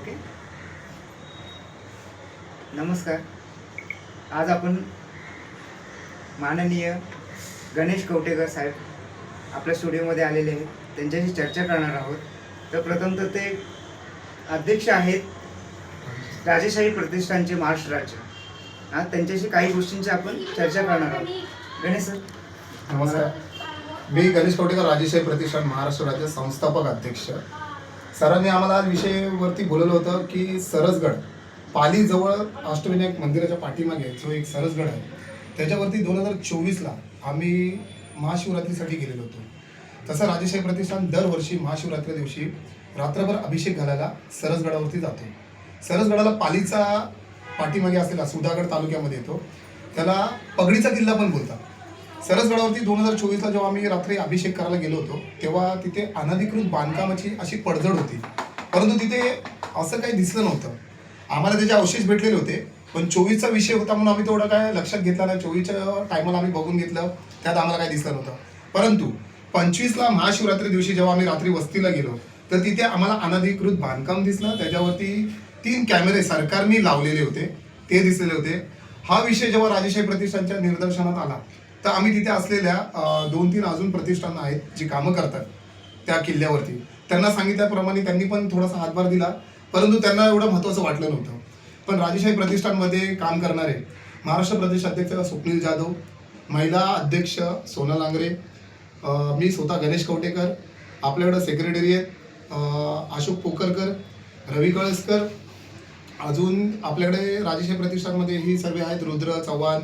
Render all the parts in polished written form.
Okay. नमस्कार. आज आपण माननीय गणेश कवटेकर साहेब आपल्या स्टुडिओमध्ये आलेले आहेत. त्यांच्याशी चर्चा करणार आहोत. तर प्रथम तर ते अध्यक्ष आहेत राजेशाही प्रतिष्ठानचे महाराष्ट्र राज्य. त्यांच्याशी काही गोष्टींची आपण चर्चा करणार आहोत. गणेश सर नमस्कार. मी गणेश कवटेकर, राजेशाही प्रतिष्ठान महाराष्ट्र राज्य संस्थापक अध्यक्ष. सरांनी आम्हाला आज विषयावरती बोलवलं होतं की सरसगड पालीजवळ अष्टविनायक मंदिराच्या पाठीमागे जो एक सरसगड आहे त्याच्यावरती 2024ला आम्ही महाशिवरात्रीसाठी गेलेलो होतो. तसं राजेशाही प्रतिष्ठान दरवर्षी महाशिवरात्री दिवशी रात्रभर अभिषेक घालायला सरसगडावरती जातो. सरसगडाला पालीचा पाठीमागे असलेला सुधागड तालुक्यामध्ये येतो. त्याला पगडीचा किल्ला पण बोलतात. सरसगडावरती 2024ला जेव्हा आम्ही रात्री अभिषेक करायला गेलो होतो तेव्हा तिथे अनधिकृत बांधकामाची अशी पडझड होती, परंतु तिथे असं काही दिसलं नव्हतं. आम्हाला त्याचे अवशेष भेटलेले होते, पण 24चा विषय होता म्हणून आम्ही तेवढं काय लक्षात घेतला नाही. 24च्या टायमाला आम्ही बघून घेतलं, त्यात आम्हाला काही दिसलं नव्हतं. परंतु 25ला महाशिवरात्री दिवशी जेव्हा आम्ही रात्री वस्तीला गेलो तर तिथे आम्हाला अनधिकृत बांधकाम दिसलं. त्याच्यावरती 3 कॅमेरे सरकारने लावलेले होते, ते दिसलेले होते. हा विषय जेव्हा राजेशाही प्रतिष्ठानच्या निदर्शनात आला तर आम्ही तिथे असलेल्या 2-3 अजून प्रतिष्ठानं आहेत जी कामं करतात त्या किल्ल्यावरती, त्यांना सांगितल्याप्रमाणे त्यांनी पण थोडासा हातभार दिला, परंतु त्यांना एवढं महत्त्वाचं वाटलं नव्हतं. पण राजेशाही प्रतिष्ठानमध्ये काम करणारे महाराष्ट्र प्रदेश अध्यक्ष स्वप्नील जाधव, महिला अध्यक्ष सोना लांगरे, मी स्वतः गणेश कवटेकर, आपल्याकडं सेक्रेटरी आहेत अशोक पोकरकर, रवी कळसकर, अजून आपल्याकडे राजेशाही प्रतिष्ठानमध्ये ही सर्व आहेत रुद्र चव्हाण,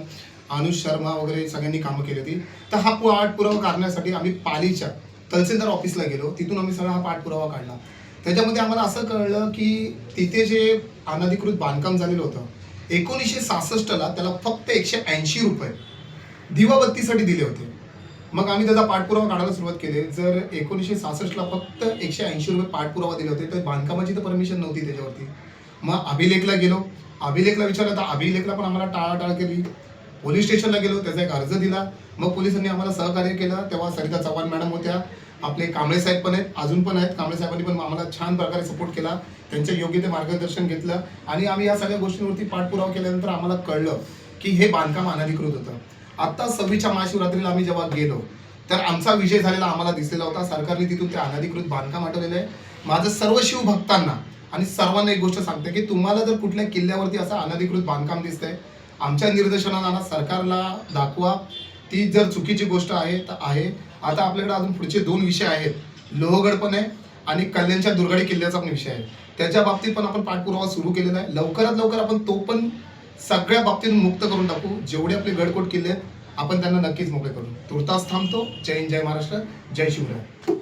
अनुज शर्मा वगैरे सगळ्यांनी कामं केली होती. तर हा पाठपुरावा करण्यासाठी आम्ही पालीच्या तहसीलदार ऑफिसला गेलो. तिथून आम्ही सगळा हा पाठपुरावा काढला. त्याच्यामध्ये आम्हाला असं कळलं की तिथे जे अनधिकृत बांधकाम झालेलं होतं 1966ला त्याला फक्त 180 रुपये दिवाबत्तीसाठी दिले होते. मग आम्ही त्याचा पाठपुरावा काढायला सुरुवात केली. जर 1966ला फक्त 180 रुपये पाठपुरावा दिले होते तर बांधकामाची तर परमिशन नव्हती त्याच्यावरती. मग अभिलेखला गेलो, अभिलेखला विचारलं तर अभिलेखला पण आम्हाला टाळाटाळ केली. पोलीस स्टेशनला गेलो, त्याचा एक अर्ज दिला. मग पोलिसांनी आम्हाला सहकार्य केलं. तेव्हा सरिता चव्हाण मॅडम होत्या, आपले कांबळे साहेब पण आहेत, अजून पण आहेत. कांबळे साहेबांनी पण आम्हाला छान प्रकारे सपोर्ट केला, त्यांच्या योग्य ते मार्गदर्शन घेतलं आणि आम्ही या सगळ्या गोष्टींवरती पाठपुरावा केल्यानंतर आम्हाला कळलं की हे बांधकाम अनधिकृत होतं. आत्ता 26च्या महाशिवरात्रीला आम्ही जेव्हा गेलो तर आमचा विजय झालेला आम्हाला दिसलेला होता. सरकारने तिथून ते अनधिकृत बांधकाम हटवलेलं आहे. माझं सर्व शिवभक्तांना आणि सर्वांना एक गोष्ट सांगते की तुम्हाला जर कुठल्या किल्ल्यावरती असं अनधिकृत बांधकाम दिसतंय, आमच्या निर्देशनाला सरकारला दाखवा. ती जर चुकीची गोष्ट आहे तर आहे. आता आपल्याकडे अजून पुढचे 2 विषय आहेत, लोहगड पण आहे आणि कल्याणच्या दुर्गाडी किल्ल्याचा पण विषय आहे. त्याच्या बाबतीत पण आपण पाठपुरावा सुरू केलेला आहे. लवकरात लवकर आपण तो पण सगळ्या बाबतीत मुक्त करून टाकू. जेवढे आपले गडकोट किल्ले आहेत आपण त्यांना नक्कीच मोकळे करू. तुर्तास थांबतो. जय हिंद, जय महाराष्ट्र, जय शिवराय.